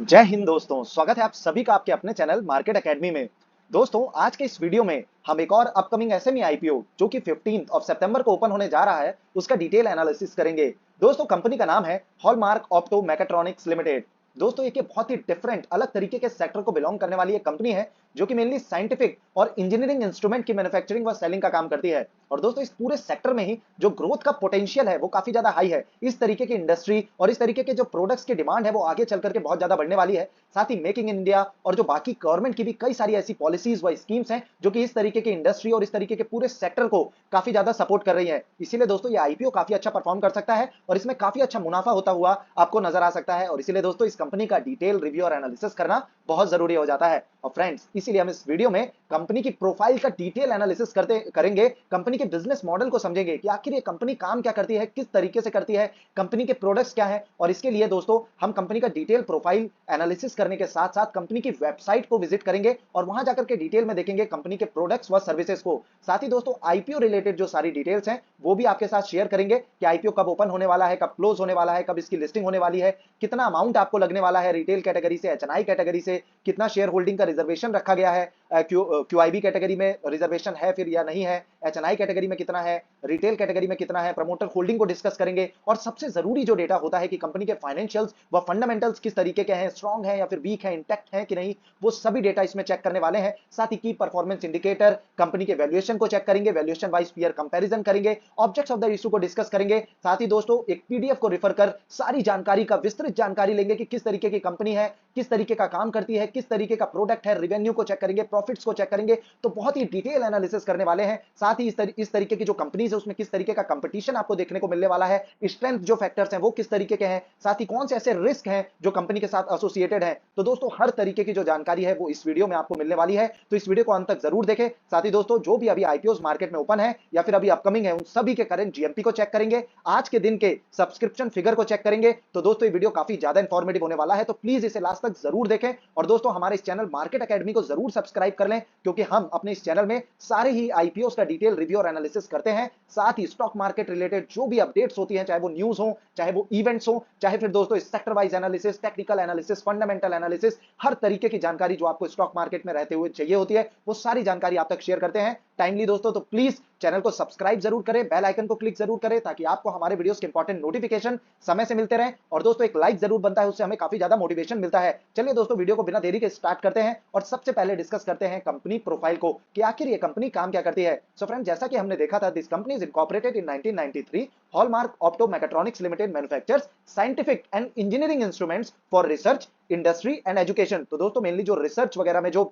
जय हिंद दोस्तों, स्वागत है आप सभी का आपके अपने चैनल मार्केट एकेडमी में। दोस्तों, आज के इस वीडियो में हम एक और अपकमिंग एसएमई आईपीओ जो कि 15 सितंबर को ओपन होने जा रहा है, उसका डिटेल एनालिसिस करेंगे। दोस्तों, कंपनी का नाम है हॉलमार्क ऑप्टो मैकेट्रॉनिक्स लिमिटेड। दोस्तों, एक बहुत ही डिफरेंट अलग तरीके के सेक्टर को बिलोंग करने वाली एक कंपनी है जो कि मेनली साइंटिफिक और इंजीनियरिंग इंस्ट्रूमेंट की मैन्युफैक्चरिंग व सेलिंग का काम करती है। और दोस्तों, इस पूरे सेक्टर में ही जो ग्रोथ का पोटेंशियल है वो काफी ज्यादा हाई है। इस तरीके की इंडस्ट्री और इस तरीके के जो प्रोडक्ट्स की डिमांड है वो आगे चल करके बहुत ज्यादा बढ़ने वाली है। साथ ही मेक इन इंडिया और जो बाकी गवर्नमेंट की भी कई सारी ऐसी पॉलिसीज व स्कीम्स हैं जो कि इस तरीके की इंडस्ट्री और इस तरीके के पूरे सेक्टर को काफी ज्यादा सपोर्ट कर रही है। इसीलिए दोस्तों, ये आईपीओ काफी अच्छा परफॉर्म कर सकता है और इसमें काफी अच्छा मुनाफा होता हुआ आपको नजर आ सकता है। और इसीलिए दोस्तों, इस कंपनी का डिटेल रिव्यू और एनालिसिस करना बहुत जरूरी हो जाता है। और फ्रेंड्स, इसीलिए हम इस वीडियो में कंपनी की प्रोफाइल का डिटेल एनालिसिस करते करेंगे, कंपनी के बिजनेस मॉडल को समझेंगे कि आखिर ये कंपनी काम क्या करती है, किस तरीके से करती है, कंपनी के प्रोडक्ट्स क्या है। और इसके लिए दोस्तों, हम कंपनी का डिटेल प्रोफाइल एनालिसिस करने के साथ साथ कंपनी की वेबसाइट को विजिट करेंगे और वहां जाकर के डिटेल में देखेंगे कंपनी के प्रोडक्ट्स व सर्विसेज को। साथ ही दोस्तों, आईपीओ रिलेटेड जो सारी डिटेल्स हैं वो भी आपके साथ शेयर करेंगे कि आईपीओ कब ओपन होने वाला है, कब क्लोज होने वाला है, कब इसकी लिस्टिंग होने वाली है, कितना अमाउंट आपको लगने वाला है रिटेल कैटेगरी से, एचएनआई कैटेगरी से, कितना शेयर होल्डिंग का रिजर्वेशन रखा गया है, क्यूआईबी कैटेगरी में रिजर्वेशन है फिर या नहीं है, एचएनआई कैटेगरी में कितना है, रिटेल कैटेगरी में कितना है, प्रमोटर होल्डिंग को डिस्कस करेंगे। और सबसे जरूरी जो डेटा होता है कि कंपनी के फाइनेंशियल्स व फंडामेंटल्स किस तरीके के हैं, स्ट्रांग है या फिर वीक है, इंटैक्ट है कि नहीं, वो सभी डेटा इसमें चेक करने वाले हैं। साथ ही की परफॉर्मेंस इंडिकेटर, कंपनी के वैल्यूएशन को चेक करेंगे, वैल्यूएशन वाइज पीयर कंपैरिजन करेंगे, ऑब्जेक्ट्स ऑफ द इशू को डिस्कस करेंगे। साथ ही दोस्तों, एक पीडीएफ को रेफर कर सारी जानकारी का विस्तृत जानकारी लेंगे कि किस तरीके की कंपनी है, किस तरीके का काम करती है, किस तरीके का प्रोडक्ट है, रेवेन्यू को चेक करेंगे, प्रॉफिट्स को चेक करेंगे। तो बहुत ही डिटेल एनालिसिस करने वाले हैं। साथ ही इस तरीके की जो कंपनीज है उसमें किस तरीके का कंपटीशन आपको देखने को मिलने वाला है, स्ट्रेंथ जो फैक्टर्स हैं वो किस तरीके के हैं, साथ ही कौन से ऐसे रिस्क हैं जो कंपनी के साथ एसोसिएटेड हैं। तो दोस्तों, हर तरीके की जो जानकारी है वो इस वीडियो में आपको मिलने वाली है, तो इस वीडियो को अंत तक जरूर देखें। साथ ही दोस्तों, जो भी अभी आईपीओ मार्केट में ओपन है या फिर अभी अपकमिंग है, उन सभी के करंट जीएमपी को चेक करेंगे, आज के दिन के सब्सक्रिप्शन फिगर को चेक करेंगे। तो दोस्तों, ये वीडियो काफी ज्यादा इंफॉर्मेटिव होने वाला है, तो प्लीज इसे लास्ट तक जरूर देखें। और दोस्तों, हमारे इस चैनल मार्केट एकेडमी को जरूर सब्सक्राइब कर लें, क्योंकि हम अपने इस चैनल में सारे ही आईपीओ का डिटेल रिव्यू और एनालिसिस करते हैं। साथ ही स्टॉक मार्केट रिलेटेड जो भी अपडेट्स होती हैं, चाहे वो न्यूज हो, चाहे वो इवेंट्स हो, चाहे फिर दोस्तों sector wise analysis, technical analysis, fundamental analysis, हर तरीके की जानकारी जो आपको स्टॉक मार्केट में रहते हुए चाहिए होती है, वो सारी जानकारी आप तक शेयर करते हैं टाइमली दोस्तों। तो प्लीज चैनल को सब्सक्राइब जरूर करें, बेल आइकन को क्लिक जरूर करें, ताकि आपको हमारे वीडियोस के इंपॉर्टेंट नोटिफिकेशन समय से मिलते रहें। और दोस्तों, एक लाइक जरूर बनता है, उससे हमें काफी ज्यादा मोटिवेशन मिलता है। चलिए दोस्तों, वीडियो को बिना देरी के स्टार्ट करते हैं और सबसे पहले डिस्कस करते हैं कंपनी प्रोफाइल को कि आखिर ये कंपनी काम क्या करती है। सो फ्रेंड, जैसा कि हमने देखा था, this company is incorporated in 1993। Hallmark Opto Mechatronics Limited manufactures scientific and engineering instruments for research, industry and education. तो दोस्तों, मेनली जो रिसर्च वगैरह में जो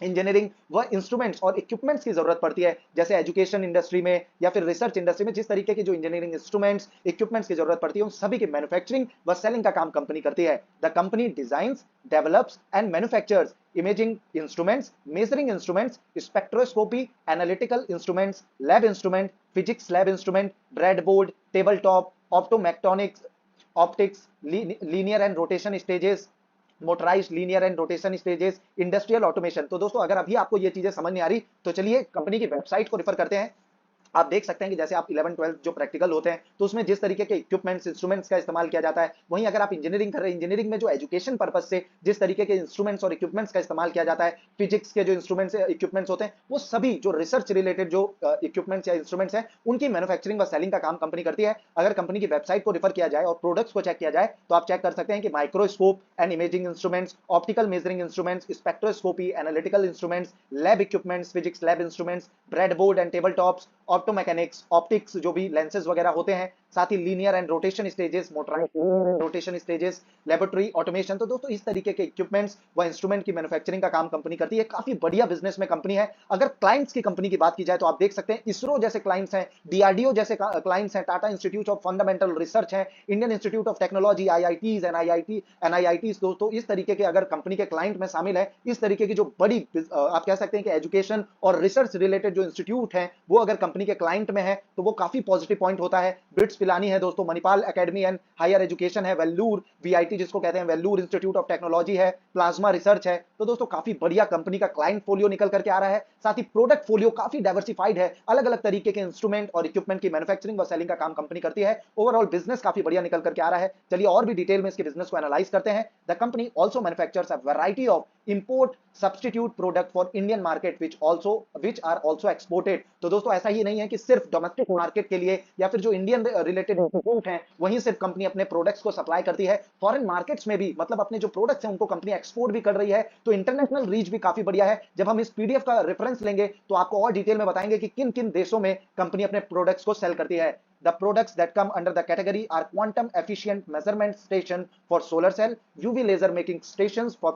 इंजीनियरिंग व इंस्ट्रूमेंट्स और इक्विपमेंट्स की जरूरत पड़ती है, जैसे एजुकेशन इंडस्ट्री में या फिर रिसर्च इंडस्ट्री में जिस तरीके की जो इंजीनियरिंग इंस्ट्रूमेंट्स, इक्विपमेंट्स की जरूरत पड़ती है, उन सभी की मैन्युफैक्चरिंग व सेलिंग का काम कंपनी करती है। The company designs, develops and manufactures imaging instruments, measuring instruments, spectroscopy, analytical instruments, lab instrument, physics lab instrument, breadboard, table top, optomechatronics, optics, linear and rotation stages, motorised linear and rotation stages, industrial automation. तो दोस्तों, अगर अभी आपको ये चीजें समझ नहीं आ रही, तो चलिए कंपनी की वेबसाइट को रेफर करते हैं। आप देख सकते हैं कि जैसे आप 11-12 जो प्रैक्टिकल होते हैं, तो उसमें जिस तरीके के इक्विपमेंट्स, इंस्ट्रूमेंट्स का इस्तेमाल किया जाता है, वहीं अगर आप इंजीनियरिंग कर रहे हैं, इंजीनियरिंग में जो एजुकेशन पर्पस से जिस तरीके के इंस्ट्रूमेंट्स और इक्विपमेंट्स का इस्तेमाल किया जाता है, फिजिक्स के जो इंस्ट्रूमेंट्स इक्विपमेंट्स होते हैं, वो सभी जो रिसर्च रिलेटेड जो इक्विपमेंट्स या इंस्ट्रूमेंट्स हैं, उनकी मैन्युफैक्चरिंग व सेलिंग का काम कंपनी करती है। अगर कंपनी की वेबसाइट को रेफर किया जाए और प्रोडक्ट्स को चेक किया जाए, तो आप चेक कर सकते हैं कि microscope and imaging instruments, optical measuring instruments, spectroscopy, analytical instruments, lab equipments, physics lab instruments, breadboard and table tops, optomechanics, optics जो भी लेंसेज वगैरह होते हैं, साथ ही linear and rotation stages, motorised rotation stages, laboratory automation. तो दोस्तों, इस तरीके के इक्विपमेंट्स व इंस्ट्रूमेंट की मैन्युफैक्चरिंग का काम कंपनी करती है। काफी बढ़िया बिजनेस में कंपनी है। अगर क्लाइंट्स की कंपनी की बात की जाए, तो आप देख सकते हैं इसरो जैसे क्लाइंट्स हैं, डीआरडीओ जैसे क्लाइंट्स हैं, Tata institute of fundamental research है, Indian institute of technology, IITs, NIITs. दोस्तों, इस तरीके के अगर कंपनी के क्लाइंट में शामिल है, इस तरीके की जो बड़ी आप कह सकते हैं कि एजुकेशन और रिसर्च रिलेटेड जो इंस्टीट्यूट है, वो अगर कंपनी के क्लाइंट में है, तो वो काफी पॉजिटिव पॉइंट होता है। बिट्स पिलानी है दोस्तों, Manipal Academy and Higher Education है, वेल्लूर वीआईटी जिसको कहते हैं, वेल्लूर इंस्टीट्यूट ऑफ टेक्नोलॉजी है, प्लाज्मा रिसर्च है। तो दोस्तों काफी बढ़िया कंपनी का क्लाइंट फोलियो निकल करके आ रहा है, साथ ही प्रोडक्ट फोलियो काफी डाइवर्सिफाइड है, अलग अलग तरीके के इंस्ट्रूमेंट और इक्विपमेंट की मैन्युफैक्चरिंग व सेलिंग का काम कंपनी करती है। ओवरऑल बिजनेस काफी बढ़िया निकल करके आ रहा है। चलिए और भी डिटेल में इसके बिजनेस को एनालाइज करते हैं। The company also manufactures a variety of import substitute product for Indian market which are also exported. तो दोस्तों ऐसा ही नहीं है कि सिर्फ डोमेस्टिक मार्केट के लिए या फिर जो इंडियन रिलेटेड इंस्टीट्यूट हैं वहीं सिर्फ कंपनी अपने प्रोडक्ट्स को सप्लाई करती है, फॉरेन मार्केट्स में भी मतलब अपने जो प्रोडक्ट्स हैं उनको कंपनी एक्सपोर्ट भी कर रही है। तो इंटरनेशनल रीच भी काफी बढ़िया है। जब हम इस पीडीएफ का रेफरेंस लेंगे तो आपको और डिटेल में बताएंगे कि किन किन देशों में कंपनी अपने प्रोडक्ट्स को सेल करती है। The products that come under the category are quantum efficient measurement station for solar cell, UV laser making stations for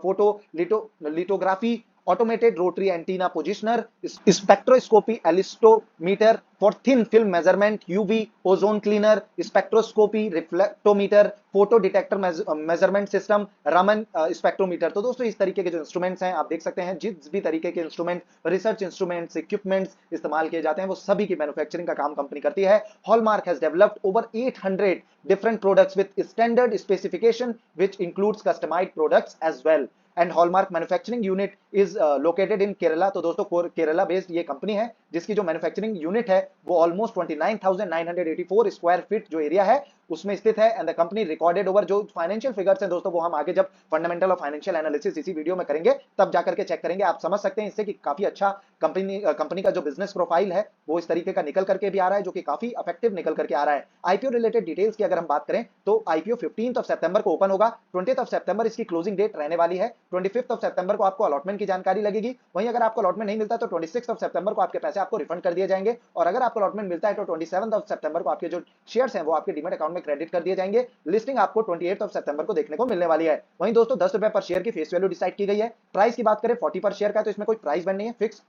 lithography, automated rotary antenna positioner, spectroscopy allistometer for thin film measurement, UV ozone cleaner, spectroscopy reflectometer, photo detector measurement system, Raman spectrometer. तो दोस्तों इस तरीके के जो instruments हैं आप देख सकते हैं, जिस भी तरीके के इंस्ट्रूमेंट, रिसर्च इंस्ट्रूमेंट्स, इक्विपमेंट्स इस्तेमाल किए जाते हैं वो सभी की मैन्युफैक्चरिंग का काम कंपनी करती है। Hallmark has developed over 800 different products with standard specification which includes customized products as well. And hallmark manufacturing unit is located in Kerala. तो दोस्तों केरला बेस्ड ये कंपनी है जिसकी जो मैन्युफैक्चरिंग यूनिट है वो ऑलमोस्ट 29,984 स्क्वायर फीट जो एरिया है उसमें स्थित है। And the company recorded over जो फाइनेंशियल फिगर्स हैं दोस्तों वो हम आगे जब फंडामेंटल और फाइनेंशियल एनालिसिस इसी वीडियो में करेंगे तब जाकर के चेक करेंगे। आप समझ सकते हैं इससे कि काफी अच्छा कंपनी का जो बिजनेस प्रोफाइल है वो इस तरीके का निकल करके भी आ रहा है जो कि काफी इफेक्टिव निकल करके आ रहा है। आईपीओ रिलेटेड डिटेल्स की अगर हम बात करें तो आईपीओ 15 सितंबर को ओपन होगा, 20 सितंबर इसकी क्लोजिंग डेट रहने वाली है, 25 सितंबर को आपको अलॉटमेंट की जानकारी लगेगी। वहीं अगर आपको अलॉटमेंट नहीं मिलता तो 26 सितंबर को आपके पैसे आपको रिफंड कर दिए जाएंगे, और अगर आपको अलॉटमेंट मिलता है तो 27 सितंबर को आपके जो शेयर्स हैं वो आपके डीमैट अकाउंट में क्रेडिट कर दिए जाएंगे। लिस्टिंग आपको 28 सितंबर को देखने को मिलने वाली है। वहीं दोस्तों 10 रुपए पर शेयर की फेस वैल्यू डिसाइड की गई है। प्राइस की बात करें 40 पर शेयर का, तो इसमें कोई प्राइस बैंड नहीं है, फिक्स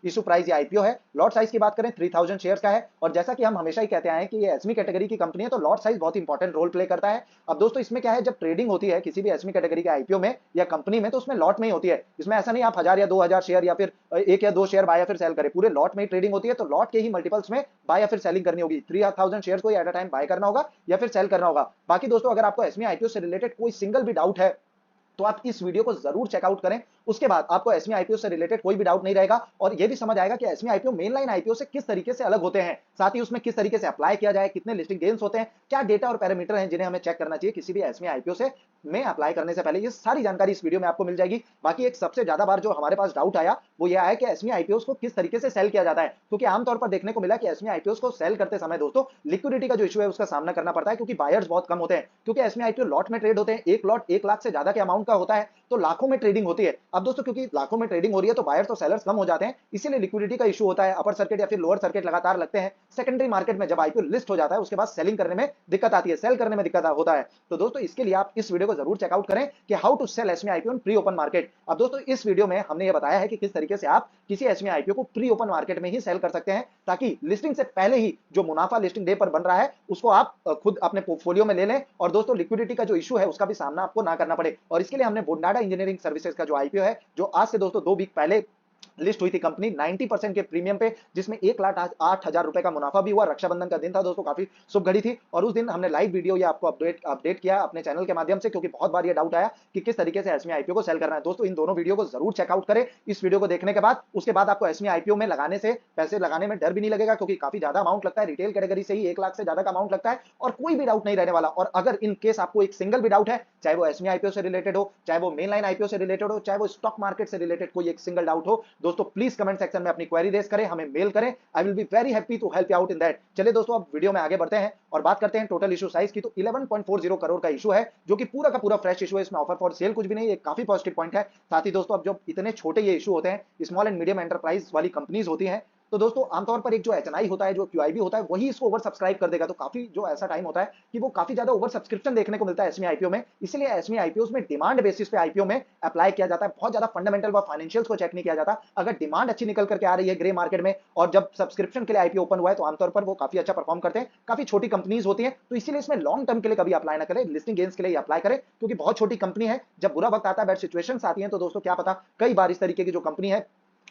इशू प्राइस या आईपीओ है। लॉट साइज की बात करें 3000 शेयर्स का है, और जैसा कि हम हमेशा ही कहते आए हैं कि ये एसमी कैटेगरी की कंपनी है तो लॉट साइज बहुत इंपॉर्टेंट रोल प्ले करता है। अब दोस्तों इसमें क्या है, जब ट्रेडिंग होती है किसी भी एसमी कैटेगरी के आईपीओ में या कंपनी में तो उसमें लॉट में ही होती है। इसमें ऐसा नहीं आप 1000 या 2000 शेयर या फिर 1 या 2 शेयर बाय या फिर सेल करें, पूरे लॉट में ही ट्रेडिंग होती है। तो लॉट के ही मल्टीपल्स में बाय या फिर सेलिंग करनी होगी। 3000 शेयर्स को एट अ टाइम बाय करना होगा या फिर सेल करना होगा। बाकी दोस्तों अगर आपको एसमी आईपीओ से रिलेटेड कोई सिंगल भी डाउट है तो आप इस वीडियो को जरूर चेकआउट करें, उसके बाद आपको एसमी आईपीओ से रिलेटेड कोई भी डाउट नहीं रहेगा और यह भी समझ आएगा कि एसमी आईपीओ मेन लाइन आईपीओ से किस तरीके से अलग होते हैं, साथ ही उसमें किस तरीके से अप्लाई किया जाए, कितने लिस्टिंग गेन्स होते हैं, क्या डेटा और पैरामीटर हैं जिन्हें हमें चेक करना चाहिए किसी भी एसमी आईपीओ से में अप्लाई करने से पहले। ये सारी जानकारी इस वीडियो में आपको मिल जाएगी। बाकी एक सबसे ज्यादा बार जो हमारे पास डाउट आया वो यह आया कि एसमी आईपीओ को किस तरीके से सेल किया जाता है, क्योंकि आमतौर पर देखने को मिला कि एसमी आईपीओ को सेल करते समय दोस्तों लिक्विडिटी का जो इशू है उसका सामना करना पड़ता है, क्योंकि बायर्स बहुत कम होते हैं। क्योंकि एसमी आईपीओ लॉट में ट्रेड होते हैं, एक लॉट 1 लाख से ज्यादा के अमाउंट का होता है तो लाखों में ट्रेडिंग होती है। अब दोस्तों क्योंकि लाखों में ट्रेडिंग हो रही है तो बायर्स तो सेलर्स कम हो जाते हैं, इसीलिए लिक्विडिटी का इशू होता है, अपर सर्किट या फिर लोअर सर्किट लगातार लगते हैं। सेकेंडरी मार्केट में जब आईपीओ लिस्ट हो जाता है उसके बाद सेलिंग करने में दिक्कत आती है, सेल करने में दिक्कत होता है। तो दोस्तों इसके लिए आप इस वीडियो को जरूर चेकआउट करें कि how to sell SME IPO in pre open market. अब दोस्तों इस वीडियो में हमने ये बताया है कि किस तरीके से आप किसी एसमी आईपीओ को प्री ओपन मार्केट में ही सेल कर सकते हैं, ताकि लिस्टिंग से पहले ही जो मुनाफा लिस्टिंग डे पर बन रहा है उसको आप खुद अपने पोर्टफोलियो में ले लें, और दोस्तों लिक्विडिटी का जो इशू है उसका भी सामना आपको ना करना पड़े। और इसके लिए हमने बोंडाडा इंजीनियरिंग सर्विसेज का जो आईपीओ है जो आज से दोस्तों 2 वीक पहले लिस्ट हुई थी कंपनी 90% के प्रीमियम पे, जिसमें 1,08,000 रुपए का मुनाफा भी हुआ। रक्षाबंधन का दिन था दोस्तों, काफी शुभ घड़ी थी और उस दिन हमने लाइव वीडियो या आपको अपडेट किया अपने चैनल के माध्यम से, क्योंकि बहुत बार ये डाउट आया कि किस तरीके से एसमी आईपीओ को सेल करना है। दोस्तों इन दोनों वीडियो को जरूर चेकआउट करें इस वीडियो को देखने के बाद। उसके बाद आपको एसमी आईपीओ में लगाने से पैसे लगाने में डर भी नहीं लगेगा, क्योंकि काफी ज्यादा अमाउंट लगता है, रिटेल कैटेगरी से ही 1 लाख से ज्यादा का अमाउंट लगता है और कोई भी डाउट नहीं रहने वाला। और अगर इन केस आपको एक सिंगल भी डाउट है, चाहे वो एसमी आईपीओ से रिलेटेड हो, चाहे वो मेन लाइन आईपीओ से रिलेटेड हो, चाहे वो स्टॉक मार्केट से रिलेटेड कोई एक सिंगल डाउट हो, दोस्तों प्लीज कमेंट सेक्शन में अपनी क्वेरी रेज करें, हमें मेल करें। I will be very happy to help you out in that. चलिए दोस्तों अब वीडियो में आगे बढ़ते हैं और बात करते हैं टोटल इशू साइज की। तो 11.40 करोड़ का इशू है जो कि पूरा का पूरा फ्रेश इशू है, इसमें ऑफर फॉर सेल कुछ भी नहीं, एक काफी पॉजिटिव पॉइंट है। साथ ही दोस्तों अब जो इतने छोटे ये इशू होते हैं, स्मॉल एंड मीडियम एंटरप्राइज वाली कंपनीज होती हैं, तो दोस्तों आमतौर पर एक जो एचएनआई होता है, जो क्यूआईबी होता है, वही इसको ओवर सब्सक्राइब कर देगा। तो काफी जो ऐसा टाइम होता है कि वो काफी ज्यादा ओवर सब्सक्रिप्शन देखने को मिलता है एसमी आईपीओ में, इसलिए एसमी आईपीओ में डिमांड बेसिस पे आईपीओ में अप्लाई किया जाता है। बहुत ज्यादा फंडामेंटल व फाइनेंशियल्स को चेक नहीं किया जाता। अगर डिमांड अच्छी निकल करके आ रही है ग्रे मार्केट में और जब सब्सक्रिप्शन के लिए आईपीओ ओपन हुआ है तो आमतौर पर वो काफी अच्छा परफॉर्म करते हैं। काफी छोटी कंपनीज होती है तो इसीलिए इसमें लॉन्ग टर्म के लिए कभी अप्लाई ना करें, लिस्टिंग गेन्स के लिए अप्लाई करें, क्योंकि बहुत छोटी कंपनी है। जब बुरा वक्त आता है, बैड सिचुएशंस आती हैं, तो दोस्तों क्या पता कई बार इस तरीके की जो कंपनी है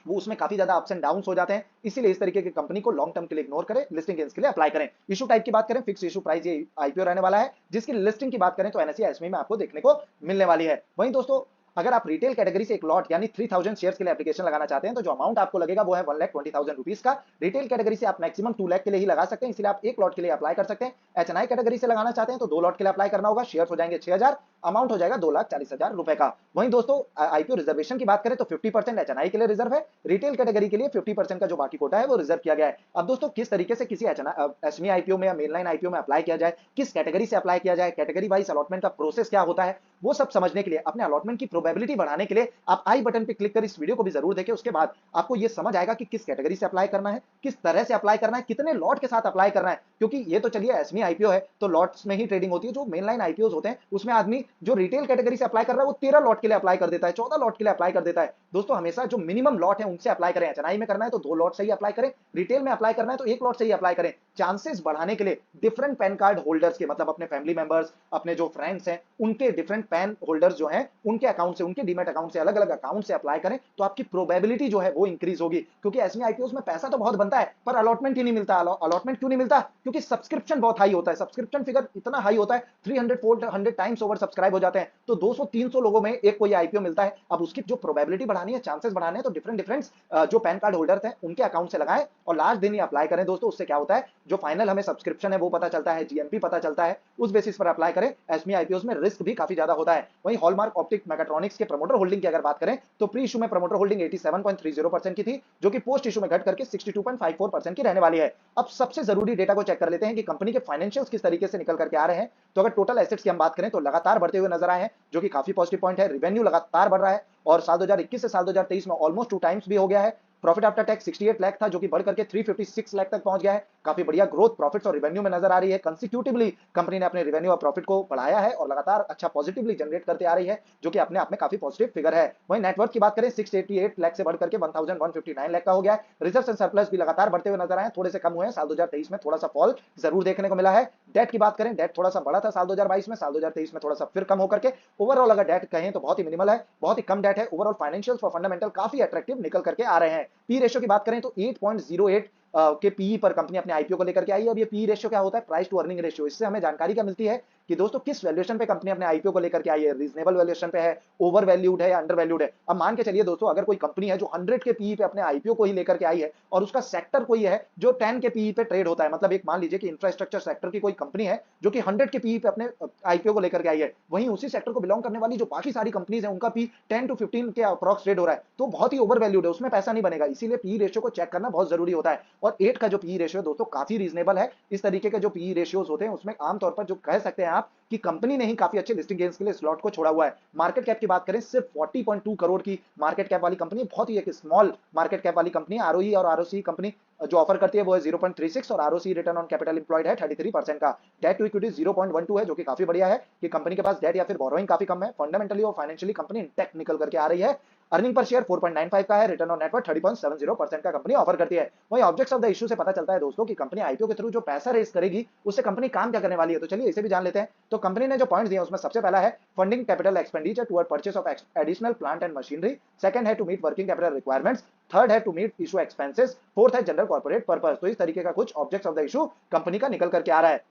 वो उसमें काफी ज्यादा अप्स एंड डाउन हो जाते हैं, इसीलिए इस तरीके की कंपनी को लॉन्ग टर्म के लिए इग्नोर करें, लिस्टिंग गेन्स के लिए अप्लाई करें। इशू टाइप की बात करें, फिक्स इशू प्राइस ये आईपीओ रहने वाला है, जिसकी लिस्टिंग की बात करें तो एनएसई एसमी में आपको देखने को मिलने वाली है। वहीं दोस्तों अगर आप रिटेल कैटेगरी से एक लॉट यानी 3000 शेयर्स के लिए एप्लीकेशन लगाना चाहते हैं तो जो अमाउंट आपको लगेगा वो है 1,20,000 रुपीज का। रिटेल कैटेगरी से आप मैक्सिमम 2 लाख के लिए ही लगा सकते हैं, इसलिए आप एक लॉट के लिए अप्लाई कर सकते हैं। एचएनआई कैटेगरी से लगाना चाहते हैं तो 2 लॉट के लिए अप्लाई करना होगा, शेयर्स हो जाएंगे 6000, अमाउंट हो जाएगा 2,40,000 रुपए का। वहीं दोस्तों आईपीओ रिजर्वेशन की बात करें तो 50% एचएनआई के लिए रिजर्व है, रिटेल कैटेगरी के लिए 50% का जो बाकी कोटा है वो रिजर्व किया गया है। अब दोस्तों किस तरीके से किसी एसएमई आईपीओ में या मेनलाइन आईपीओ में अप्लाई किया जाए, किस कैटेगरी से अप्लाई किया जाए, कैटेगरी वाइज अलॉटमेंट का प्रोसेस क्या होता है, वो सब समझने के लिए, अपने अलॉटमेंट की प्रोबेबिलिटी बढ़ाने के लिए आप आई बटन पे क्लिक कर इस वीडियो को भी जरूर देखें। उसके बाद आपको ये समझ आएगा कि किस कैटेगरी से अप्लाई करना है, किस तरह से अप्लाई करना है, कितने लॉट के साथ अप्लाई करना है। क्योंकि ये तो चलिए एसएमई आईपीओ है तो लॉट्स में ही ट्रेडिंग होती है, जो मेनलाइन आईपीओ होते हैं उसमें आदमी जो रिटेल कैटेगरी से अप्लाई कर रहा है वो 13 लॉट के लिए अप्लाई कर देता है, 14 लॉट के लिए अप्लाई कर देता है। दोस्तों हमेशा जो मिनिमम लॉट है उनसे अप्लाई करें। एचएनआई में करना है तो 2 लॉट से ही अप्लाई करें, रिटेल में अप्लाई करना है तो 1 लॉट से ही अप्लाई करें। चांसेस बढ़ाने के लिए डिफरेंट पैन कार्ड होल्डर्स के, मतलब अपने फैमिली मेंबर्स, अपने जो फ्रेंड्स हैं उनके डिफरेंट पैन होल्डर्स जो हैं उनके अकाउंट से, उनके डीमैट अकाउंट से, अलग अलग अकाउंट से अप्लाई करें तो आपकी प्रोबेबिलिटी जो है वो इंक्रीज होगी। क्योंकि एसएमई आईपीओ में पैसा तो बहुत बनता है पर अलॉटमेंट ही नहीं मिलता। अलॉटमेंट क्यों नहीं मिलता? क्योंकि सब्सक्रिप्शन बहुत हाई होता है, सब्सक्रिप्शन फिगर इतना हाई होता है, 300 400 टाइम्स ओवर सब्सक्राइब हो जाते हैं, तो 200-300 लोगों में एक कोई आईपीओ मिलता है। अब उसकी जो प्रोबेबिलिटी बढ़ानी है, चांसेस बढ़ाने हैं, तो डिफरेंट जो पैन कार्ड होल्डर्स हैं उनके अकाउंट से लगाएं और लास्ट दिन ही अप्लाई करें। दोस्तों उससे क्या होता है, जो फाइनल हमें सब्सक्रिप्शन है वो पता चलता है, जीएमपी पता चलता है, उस बेसिस पर अप्लाई करें। एसएमई आईपीओ में रिस्क भी काफी ज्यादा होता है। वहीं हॉलमार्क ऑप्टिक मैकाट्रॉनिक्स के प्रमोटर होल्डिंग की अगर बात करें तो प्री इशू में प्रमोटर होल्डिंग 87.30% की थी, जो कि पोस्ट इशू में घट करके 62.54% की रहने वाली है। अब सबसे जरूरी डेटा को चेक कर लेते हैं कि कंपनी के फाइनेंशियल्स किस तरीके से निकल करके आ रहे हैं। तो अगर टोटल एसेट्स की हम बात करें तो लगातार बढ़ते हुए नजर आए हैं, जो कि काफी पॉजिटिव पॉइंट है। रेवेन्यू लगातार बढ़ रहा है और साल 2021 से साल 2023 में ऑलमोस्ट 2 टाइम्स भी हो गया है। प्रॉफिट आफ्टर टैक्स 68 लाख था, जो कि बढ़ करके 356 लाख तक पहुंच गया है। काफी बढ़िया ग्रोथ प्रॉफिट्स और रेवेन्यू में नजर आ रही है। कंसिक्यूटिवली कंपनी ने अपने रेवेन्यू और प्रॉफिट को बढ़ाया है और लगातार अच्छा पॉजिटिवली जनरेट करते आ रही है, जो कि अपने आप में काफी पॉजिटिव फिगर है। वहीं नेटवर्थ की बात करें 688 लाख से बढ़ करके 1159 लाख का हो गया है। रिजर्व्स एंड सरप्लस भी लगातार बढ़ते हुए नजर आए, थोड़े से कम हुए हैं, साल 2023 में थोड़ा सा फॉल जरूर देखने को मिला है। डेट की बात करें, डेट थोड़ा सा बढ़ा था साल 2022 में, साल 2023 में थोड़ा सा फिर कम होकर के ओवरऑल अगर डेट कहें तो बहुत ही मिनिमल है, बहुत ही कम डेट है। ओवरऑल फाइनेंशियल्स और फंडामेंटल काफी अट्रैक्टिव निकल करके आ रहे हैं। पी रेशियो की बात करें तो 8.08 के पीई पर कंपनी अपने आईपीओ को लेकर के आई है। अब ये पी रेशियो क्या होता है? Price to earning ratio. इससे हमें जानकारी क्या मिलती है कि दोस्तों किस वैल्यूएशन पे कंपनी अपने आईपीओ को लेकर के आई है, रीजनेबल वैल्यूएशन पे है, ओवर वैल्यूड है या अंडर वैल्यूड है। अब मान के चलिए दोस्तों, अगर कोई कंपनी है जो 100 के पीई पे अपने आईपीओ को ही लेकर के आई है और उसका सेक्टर कोई है जो 10 के पीई पे ट्रेड होता है, मतलब एक मान लीजिए कि इंफ्रास्ट्रक्चर सेक्टर की कोई कंपनी है जो कि 100 के पीई पे अपने आईपीओ को लेकर के आई है, वहीं उसी सेक्टर को बिलोंग करने वाली जो बाकी सारी कंपनीज है उनका पी 10 to 15 के अप्रॉक्स ट्रेड हो रहा है, तो बहुत ही ओवर वैल्यूड है, उसमें पैसा नहीं बनेगा। इसीलिए पीई रेशियो को चेक करना बहुत जरूरी होता है। और 8 का जो पीई रेशियो दोस्तों काफी रीजनेबल है। इस तरीके के जो पीई रेशियोज होते हैं उसमें आमतौर पर जो कह सकते हैं आप कि कंपनी ने ही काफी अच्छे लिस्टिंग गेन्स के लिए स्लॉट को छोड़ा हुआ है। मार्केट कैप की बात करें, सिर्फ 40.2 करोड़ की मार्केट कैप वाली कंपनी, बहुत ही एक स्मॉल मार्केट कैप वाली कंपनी। आरओई और आरओसी कंपनी जो ऑफर करती है वो है 0.36 और ROC return on capital employed है 33% का। डेट टू इक्विटी 0.12 है, जो कि काफी बढ़िया है कि कंपनी के पास डेट या फिर बोरोइंग काफी कम है। फंडामेंटली और फाइनेंशियली कंपनी इंटैक्ट निकल करके आ रही है। अर्निंग पर शेयर 4.95 का है, रिटर्न ऑन नेटवर्थ 30.70% का कंपनी ऑफर करती है। वही ऑब्जेक्ट्स ऑफ द इशू से पता चलता है दोस्तों कि कंपनी आईपीओ के थ्रू जो पैसा रेज करेगी उससे कंपनी काम क्या करने वाली है, तो चलिए इसे भी जान लेते हैं। तो कंपनी ने जो पॉइंट्स दिए उसमें सबसे पहला है funding capital expenditure toward purchase of additional plant and machinery, second है to meet working capital requirements, third है to meet issue expenses, fourth है जनरल कॉर्पोरेट पर्पस। तो इस तरीके का कुछ objects of the issue company का निकल करके आ रहा है।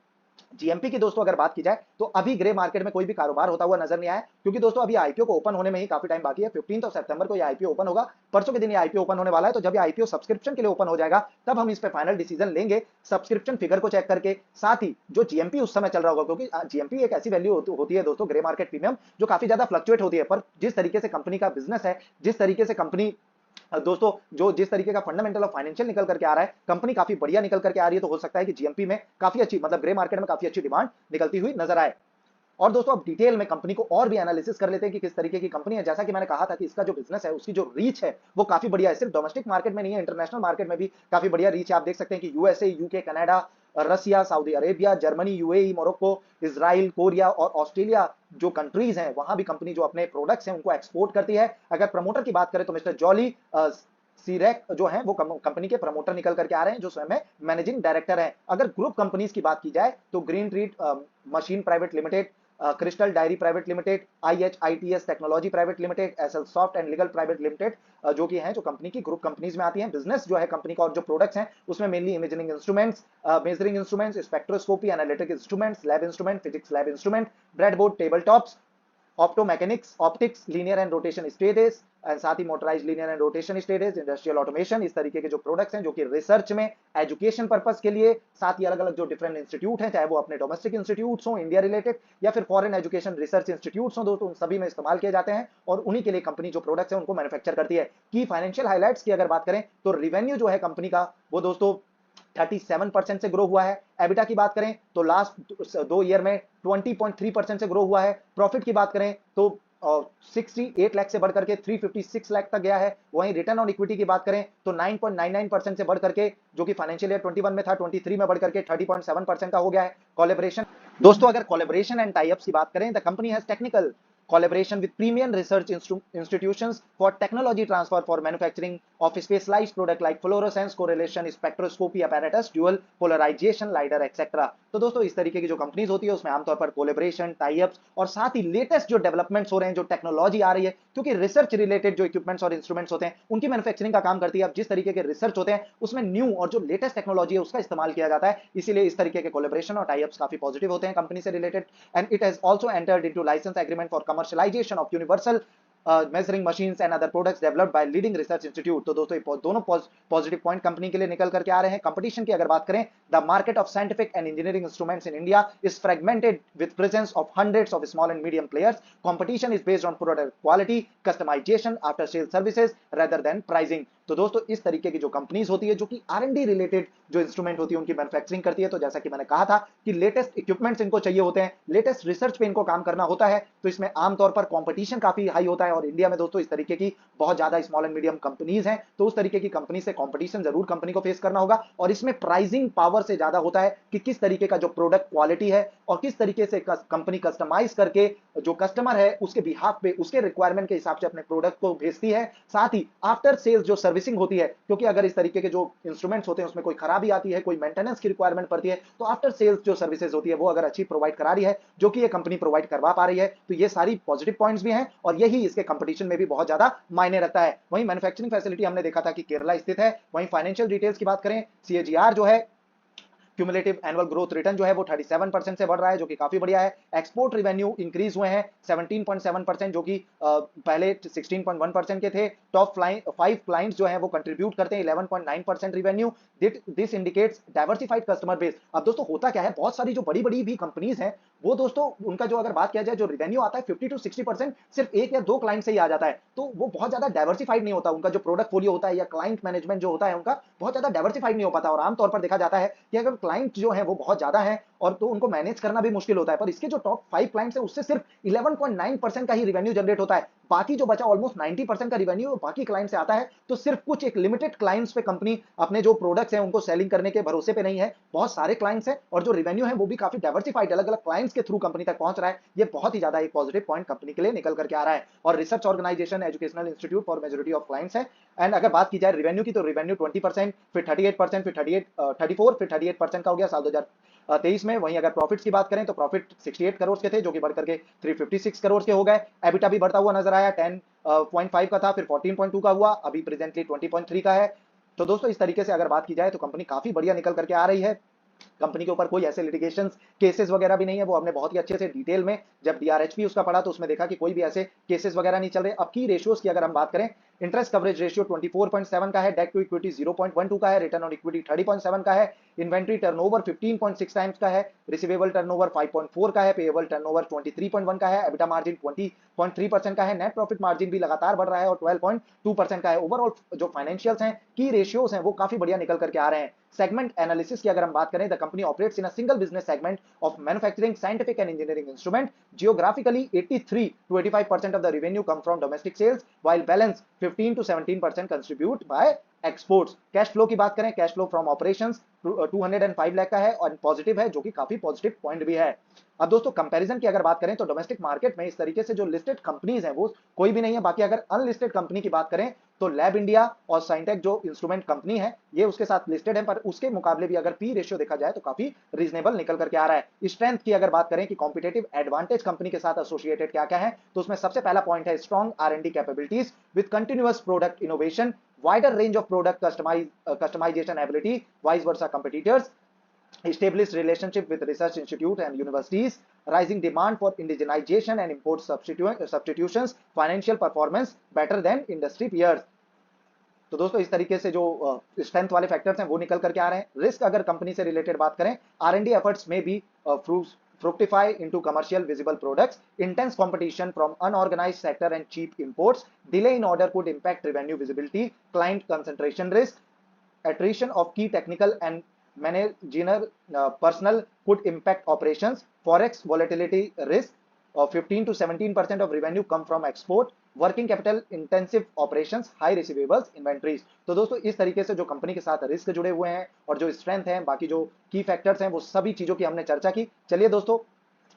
जीएमपी की दोस्तों अगर बात की जाए तो अभी ग्रे मार्केट में कोई भी कारोबार होता हुआ नजर नहीं आया, क्योंकि दोस्तों अभी आईपीओ को ओपन होने में ही काफी टाइम बाकी है। 15 सितंबर को ये आईपीओ ओपन होगा, परसों के दिन ये आईपीओ ओपन होने वाला है। तो जब ये आईपीओ सब्सक्रिप्शन के लिए ओपन हो जाएगा तब हम इस पे फाइनल डिसीजन लेंगे, सब्सक्रिप्शन फिगर को चेक करके, साथ ही जो जीएमपी उस समय चल रहा होगा, क्योंकि जीएमपी एक ऐसी वैल्यू होती है दोस्तों, ग्रे मार्केट प्रीमियम, जो काफी ज्यादा फ्लक्चुएट होती है। पर जिस तरीके से कंपनी का बिजनेस है, जिस तरीके से कंपनी दोस्तों जो जिस तरीके का फंडामेंटल और फाइनेंशियल निकल करके आ रहा है, कंपनी काफी बढ़िया निकल करके आ रही है, तो हो सकता है कि जीएमपी में काफी अच्छी, मतलब ग्रे मार्केट में काफी अच्छी डिमांड निकलती हुई नजर आए। और दोस्तों अब डिटेल में कंपनी को और भी एनालिसिस कर लेते हैं कि किस तरीके की कंपनी है। जैसा कि मैंने कहा था कि इसका जो बिजनेस है, उसकी जो रीच है वो काफी बढ़िया है। सिर्फ डोमेस्टिक मार्केट में नहीं है, इंटरनेशनल मार्केट में भी काफी बढ़िया रीच है। आप देख सकते हैं कि USA, UK, Canada, Russia, Saudi Arabia, Germany, UAE, Morocco, Israel, Korea और ऑस्ट्रेलिया जो कंट्रीज हैं, वहां भी कंपनी जो अपने प्रोडक्ट्स हैं उनको एक्सपोर्ट करती है। अगर प्रमोटर की बात करें तो मिस्टर जॉली सीरेक जो है वो कंपनी के प्रमोटर निकल करके आ रहे हैं, जो स्वयं मैनेजिंग डायरेक्टर हैं। अगर ग्रुप कंपनीज की बात की जाए तो Green Treat Machine Private Limited, Crystal Dairy Private Limited, IHITS Technology Private Limited, SL Soft and Legal Private Limited, जो कि हैं जो कंपनी की ग्रुप कंपनीज में आती हैं। बिजनेस जो है कंपनी का और जो प्रोडक्ट्स हैं उसमें mainly imaging instruments, measuring instruments, spectroscopy, analytic instruments, lab instrument, physics lab instrument, breadboard, table tops, optomechanics, optics, linear and rotation stages and साथ ही motorised linear and rotation stages, industrial automation, इस तरीके के जो products हैं जो कि research में, एजुकेशन पर्पस के लिए, साथ ही अलग अलग जो डिफरेंट इंस्टीट्यूट हैं, चाहे वो अपने डोमेस्टिक इंस्टीट्यूट्स हो इंडिया रिलेटेड या फिर फॉरेन एजुकेशन रिसर्च इंस्टीट्यूट्स हो, दोस्तों उन सभी में इस्तेमाल किए जाते हैं और उन्हीं के लिए कंपनी जो प्रोडक्ट्स हैं उनको मैन्युफैक्चर करती है। की फाइनेंशियल हाइलाइट्स की अगर बात करें तो रिवेन्यू जो है कंपनी का वो दोस्तों 37% से ग्रो हुआ है। एबिटा की बात करें तो लास्ट 2 ईयर में 20.3% से ग्रो हुआ है। प्रॉफिट की बात करें तो 68 लाख से बढ़कर के 356 लाख तक गया है। वहीं रिटर्न ऑन इक्विटी की बात करें तो 9.99% से बढ़कर के, जो कि फाइनेंशियल ईयर 21 में था, 23 में बढ़कर के 30.7% का हो गया है। कोलैबोरेशन, दोस्तों अगर कोलैबोरेशन एंड टाई अप्स की बात करें, the company has technical collaboration with premium research institutions for technology transfer for manufacturing of specialized product like fluorescence correlation spectroscopy apparatus dual polarization lidar etc। तो दोस्तों इस तरीके की जो कंपनीज होती है उसमें आमतौर पर कोलेबोरेशन, टाई अप्स और साथ ही लेटेस्ट जो डेवलपमेंट्स हो रहे हैं, जो टेक्नोलॉजी आ रही है, क्योंकि रिसर्च रिलेटेड जो इक्विपमेंट्स और इंस्ट्रूमेंट्स होते हैं उनकी मैन्युफैक्चरिंग का काम करती है। अब जिस तरीके के रिसर्च होते हैं उसमें न्यू और जो लेटेस्ट टेक्नोलॉजी है उसका इस्तेमाल किया जाता है, इसीलिए इस तरीके के कोलेबोरेशन और टाई अप्स काफी पॉजिटिव होते हैं कंपनी से related. And it has also entered into licence agreement for commercialization of universal measuring machines and other products developed by leading research institute। तो दोस्तों ये दोनों पॉजिटिव पॉइंट कंपनी के लिए निकल करके आ रहे हैं। कंपटीशन की अगर बात करें, the market of scientific and engineering instruments in India is fragmented with presence of hundreds of small and medium players. Competition is based on product quality, customisation, after sale services rather than pricing. तो दोस्तों इस तरीके की जो companies होती है जो कि R&D रिलेटेड जो इंस्ट्रूमेंट होती है उनकी मैन्युफैक्चरिंग करती है, तो जैसा कि मैंने कहा था कि लेटेस्ट इक्विपमेंट्स इनको चाहिए होते हैं, लेटेस्ट रिसर्च पे इनको काम करना होता है, तो इसमें आमतौर पर कंपटीशन काफी हाई होता है। और इंडिया में दोस्तों इस तरीके की बहुत ज्यादा स्मॉल एंड मीडियम कंपनीज हैं, तो उस तरीके की कंपनी से कंपटीशन जरूर कंपनी को फेस करना होगा। और इसमें प्राइसिंग पावर से ज्यादा होता है कि किस तरीके का जो प्रोडक्ट क्वालिटी है और किस तरीके से कंपनी कस्टमाइज करके जो कस्टमर है उसके बिहाफ पे, उसके रिक्वायरमेंट के हिसाब से अपने प्रोडक्ट को भेजती है। साथ ही आफ्टर सेल्स जो सर्विसिंग होती है, क्योंकि अगर इस तरीके के जो इंस्ट्रूमेंट्स होते हैं उसमें कोई खराबी आती है, कोई मेंटेनेंस की रिक्वायरमेंट पड़ती है, तो आफ्टर सेल्स जो सर्विसेज होती है वो अगर अच्छी प्रोवाइड करा रही है, जो कि ये कंपनी प्रोवाइड करवा पा रही है, तो ये सारी पॉजिटिव पॉइंट्स भी हैं और यही इसके कंपटीशन में भी बहुत ज्यादा मायने रखता है। वहीं मैन्युफैक्चरिंग फैसिलिटी हमने देखा था कि केरला स्थित है। वहीं फाइनेंशियल डिटेल्स की बात करें, CAGR जो है, क्यूमुलेटिव एनुअल ग्रोथ रिटर्न जो है वो 37% से बढ़ रहा है, जो कि काफी बढ़िया है। एक्सपोर्ट रिवेन्यू इंक्रीज हुए हैं 17.7%, जो कि पहले 16.1% के थे। टॉप 5 क्लाइंट्स जो हैं वो कंट्रीब्यूट करते हैं 11.9% revenue. This indicates diversified customer base. अब दोस्तों होता क्या है, बहुत सारी जो बड़ी बड़ी भी कंपनीज हैं वो दोस्तों उनका जो अगर बात किया जाए, जो रिवेन्यू आता है 50 to 60% सिर्फ एक या दो क्लाइंट से ही आ जाता है, तो वो बहुत ज्यादा डाइवर्सिफाइड नहीं होता। उनका जो प्रोडक्ट फोलियो होता है या क्लाइंट मैनेजमेंट जो होता है उनका बहुत ज्यादा डाइवर्सिफाइड नहीं हो पाता। और आमतौर पर देखा जाता है कि अगर क्लाइंट जो है वो बहुत ज्यादा है और तो उनको मैनेज करना भी मुश्किल होता है, पर इसके जो टॉप 5 क्लाइंट्स हैं उससे सिर्फ 11.9% का ही रिवेन्यू जनरेट होता है। बाकी जो बचा ऑलमोस्ट 90% का रिवेन्यू बाकी क्लाइंट से आता है। तो सिर्फ कुछ एक लिमिटेड क्लाइंट्स पे कंपनी अपने जो प्रोडक्ट्स हैं उनको सेलिंग करने के भरोसे पे नहीं है, बहुत सारे क्लाइंट्स हैं और जो रिवेन्यू है वो भी काफी डाइवर्सिफाइड अलग अलग क्लाइंट्स के थ्रू कंपनी तक पहुंच रहा है। ये बहुत ही ज्यादा एक पॉजिटिव पॉइंट कंपनी के लिए निकल करके आ रहा है। और research organisation, educational institute for majority of clients है। एंड अगर बात की जाए रिवेन्यू की, तो रिवेन्यू 20%, फिर 38%, फिर 34, फिर 38% का हो गया साल 2023 में। वहीं अगर प्रॉफिट्स की बात करें तो प्रॉफिट 68 करोड़ के थे, जो कि बढ़कर के 356 करोड़ के हो गए। एबिटा भी बढ़ता हुआ नजर आया, 10.5 का था, फिर 14.2 का हुआ, अभी प्रेजेंटली 20.3 का है। तो दोस्तों इस तरीके से अगर बात की जाए तो कंपनी काफी बढ़िया निकल करके आ रही है। कंपनी के ऊपर कोई ऐसे लिटिगेशन केसेस वगैरह भी नहीं है, वो हमने बहुत ही अच्छे से डिटेल में जब DRHP उसका पढ़ा तो उसमें देखा कि कोई भी ऐसे केसेस वगैरह नहीं चल रहे। अब की रेशियोज की अगर हम बात करें, इंटरेस्ट कवरेज रेशियो 24.7 का है, डेट टू इक्विटी 0.12 का है, रिटर्न ऑन इक्विटी 30.7 का है, इन्वेंट्री टर्नओवर 15.6 टाइम्स का है, रिसीवेबल टर्नओवर 5.4 का है, पेएबल टर्नओवर 23.1 का है, एबिटा मार्जिन 20.3% का है, नेट प्रॉफिट मार्जिन भी लगातार बढ़ रहा है और 12.2% का है। ओवरऑल जो फाइनेंशियल्स हैं, की रेशियोज हैं, वो काफी बढ़िया निकल करके आ रहे हैं। सेगमेंट एनालिसिस की अगर हम बात करें, the company operates in a single business segment of manufacturing scientific and engineering instrument. Geographically 83 to 85% of the revenue come from domestic sales, while balance 15 to 17% contribute by exports। Cash flow की बात करें, cash flow from operations 205 lakh का है और positive है, जो कि काफी पॉजिटिव पॉइंट भी है। अब दोस्तों कंपैरिजन की अगर बात करें तो डोमेस्टिक मार्केट में इस तरीके से जो लिस्टेड कंपनीज हैं वो कोई भी नहीं है। बाकी अगर अनलिस्टेड कंपनी की बात करें तो लैब इंडिया और साइंटेक जो इंस्ट्रूमेंट कंपनी है ये उसके साथ लिस्टेड है, पर उसके मुकाबले भी अगर पी रेशियो देखा जाए तो काफी रीजनेबल निकल करके आ रहा है। स्ट्रेंथ की अगर बात करें कि कॉम्पिटेटिव एडवांटेज कंपनी के साथ एसोसिएटेड क्या क्या है, तो उसमें सबसे पहला पॉइंट है strong R&D capabilities with continuous product innovation, wider range of product customization ability, vice versa competitors, established relationship with research institute and universities, rising demand for indigenization and import substitutions, financial performance better than industry peers। तो दोस्तों इस तरीके से जो strength वाले factors हैं वो निकल करके आ रहे हैं। रिस्क अगर कंपनी से रिलेटेड बात करें, R&D एफर्ट्स में भी fructify into commercial visible products, intense competition from unorganized sector and cheap imports, delay in order could impact revenue visibility, client concentration risk, attrition of key technical and managerial personnel could impact operations, forex volatility risk, 15 to 17% of revenue come from export, working capital intensive operations, high receivables, inventories. तो दोस्तों इस तरीके से जो company के साथ risk जुड़े हुए हैं और जो स्ट्रेंथ है, बाकी जो की फैक्टर्स हैं, वो सभी चीजों की हमने चर्चा की। चलिए दोस्तों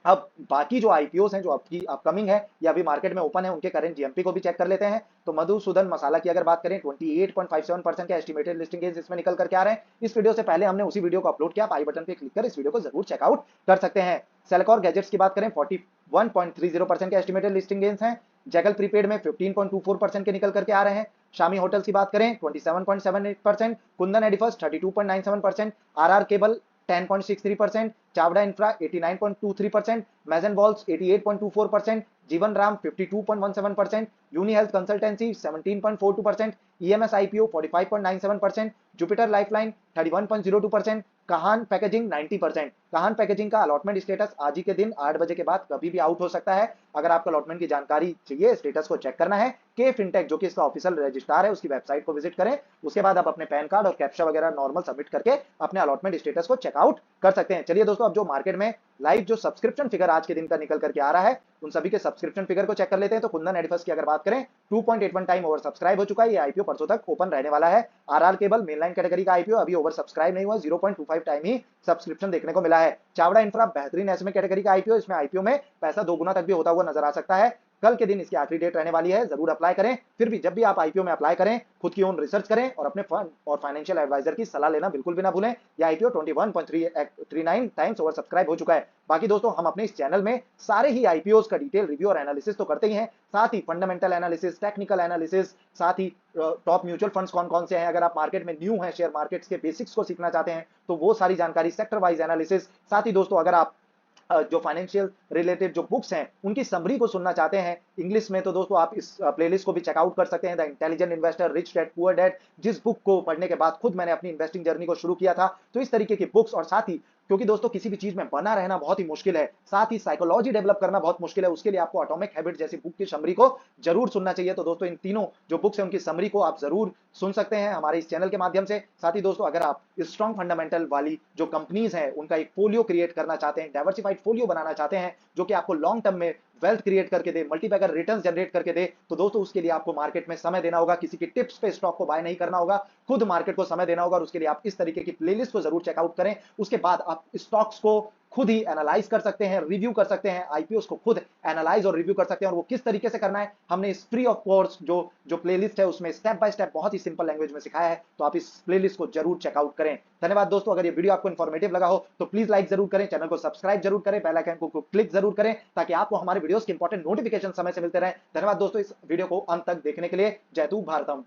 अब बाकी जो आईपीओस हैं जो आपकी अपकमिंग है या अभी मार्केट में ओपन है उनके करंट जीएमपी को भी चेक कर लेते हैं। तो मधुसूदन मसाला की अगर बात करें 28.57% के एस्टिमेटेड लिस्टिंग गेन्स इसमें निकल करके आ रहे हैं। इस वीडियो से पहले हमने उसी वीडियो को अपलोड किया, आप आई बटन पे क्लिक कर इस वीडियो को जरूर चेकआउट कर सकते हैं। सेल्कॉर गैजेट्स की बात करें 41.30% के एस्टिमेटेड लिस्टिंग गेन्स हैं। जैगल प्रीपेड में 15.24% के निकल करके आ रहे हैं। शामी होटल्स की बात करें 27.78%, Kundan Edifice 32.97%, RR Kabel 10.63%, Chavda infra 89.23%, मैजन बॉल्स 88.24%, Jiwan Ram 52.17%, Uni Health consultancy 17.42%, EMS IPO 45.97%, Jupiter Lifeline 31.02%, Kahan packaging 90%। Kahan packaging का अलॉटमेंट स्टेटस आज ही के दिन 8 बजे के बाद कभी भी आउट हो सकता है। अगर आपको अलॉटमेंट की जानकारी चाहिए, स्टेटस को चेक करना है, के फिनटेक जो कि इसका ऑफिशियल रजिस्ट्रार है उसकी वेबसाइट को विजिट करें। उसके बाद आप अपने पैन कार्ड और कैप्चा वगैरह नॉर्मल सबमिट करके अपने अलॉटमेंट स्टेटस को चेकआउट कर सकते हैं। चलिए दोस्तों अब जो मार्केट में लाइव जो सब्सक्रिप्शन फिगर आज के दिन का निकल करके आ रहा है उन सभी के सब्सक्रिप्शन फिगर को चेक कर लेते हैं। तो कुंदन एडिफस की अगर बात करें 2.81 टाइम ओवर सब्सक्राइब हो चुका है। ये आईपीओ परसों तक ओपन रहने वाला है। आरआर केबल मेनलाइन कैटेगरी का आईपीओ अभी ओवर सब्सक्राइब नहीं हुआ, 0.25 टाइम ही सब्सक्रिप्शन देखने को मिला है। चावड़ा इंफ्रा बेहतरीन एसएमए कैटेगरी का आईपीओ, इसमें आईपीओ में पैसा 2 गुना तक भी होता हुआ नजर आ सकता है। कल के दिन इसकी आखिरी डेट रहने वाली है, जरूर अप्लाई करें। फिर भी जब भी आप आईपीओ में अप्लाई करें खुद की ओन रिसर्च करें और अपने फंड और फाइनेंशियल एडवाइजर की सलाह लेना बिल्कुल भी ना भूलें। यह आईपीओ 21.39 टाइम्स ओवर सब्सक्राइब हो चुका है। बाकी दोस्तों हम अपने इस चैनल में सारे ही आईपीओ का डिटेल रिव्यू और एनालिसिस तो करते ही हैं, साथ ही फंडामेंटल एनालिसिस, टेक्निकल एनालिसिस, साथ ही टॉप म्यूचुअल फंड्स कौन कौन से हैं, अगर आप मार्केट में न्यू हैं, शेयर मार्केट्स के बेसिक्स को सीखना चाहते हैं तो वो सारी जानकारी, सेक्टर वाइज एनालिसिस, साथ ही दोस्तों अगर आप जो फाइनेंशियल रिलेटेड जो बुक्स हैं उनकी समरी को सुनना चाहते हैं इंग्लिश में, तो दोस्तों आप इस प्लेलिस्ट को भी चेकआउट कर सकते हैं, the intelligent investor, rich dad poor dad, जिस बुक को पढ़ने के बाद खुद मैंने अपनी इन्वेस्टिंग जर्नी को शुरू किया था। तो इस तरीके की बुक्स, और साथ ही क्योंकि दोस्तों किसी भी चीज में बना रहना बहुत ही मुश्किल है, साथ ही साइकोलॉजी डेवलप करना बहुत मुश्किल है, उसके लिए आपको एटॉमिक हैबिट जैसी बुक की समरी को जरूर सुनना चाहिए। तो दोस्तों इन तीनों जो बुक्स हैं उनकी समरी को आप जरूर सुन सकते हैं हमारे इस चैनल के माध्यम से। साथ ही दोस्तों अगर आप स्ट्रॉन्ग फंडामेंटल वाली जो कंपनीज हैं उनका एक फोलियो क्रिएट करना चाहते हैं, डाइवर्सिफाइड फोलियो बनाना चाहते हैं जो कि आपको लॉन्ग टर्म में वेल्थ क्रिएट करके दे, मल्टीबैगर रिटर्न्स जनरेट करके दे, तो दोस्तों उसके लिए आपको मार्केट में समय देना होगा, किसी की टिप्स पे स्टॉक को बाय नहीं करना होगा, खुद मार्केट को समय देना होगा। और उसके लिए आप इस तरीके की प्लेलिस्ट को जरूर चेकआउट करें। उसके बाद आप स्टॉक्स को खुद ही एनालाइज कर सकते हैं, रिव्यू कर सकते हैं, आईपीओस को खुद एनालाइज और रिव्यू कर सकते हैं। और वो किस तरीके से करना है हमने इस फ्री ऑफ कोर्स जो प्लेलिस्ट है उसमें स्टेप बाय स्टेप बहुत ही सिंपल लैंग्वेज में सिखाया है, तो आप इस प्लेलिस्ट को जरूर चेकआउट करें। धन्यवाद दोस्तों, अगर ये वीडियो आपको इन्फॉर्मेटिव लगा हो तो प्लीज लाइक जरूर करें, चैनल को सब्सक्राइब जरूर करें, बेल आइकन को क्लिक जरूर करें ताकि आपको हमारे वीडियोस के इंपॉर्टेंट नोटिफिकेशन समय से मिलते रहे। धन्यवाद दोस्तों इस वीडियो को अंत तक देखने के लिए। जय तू भारतम।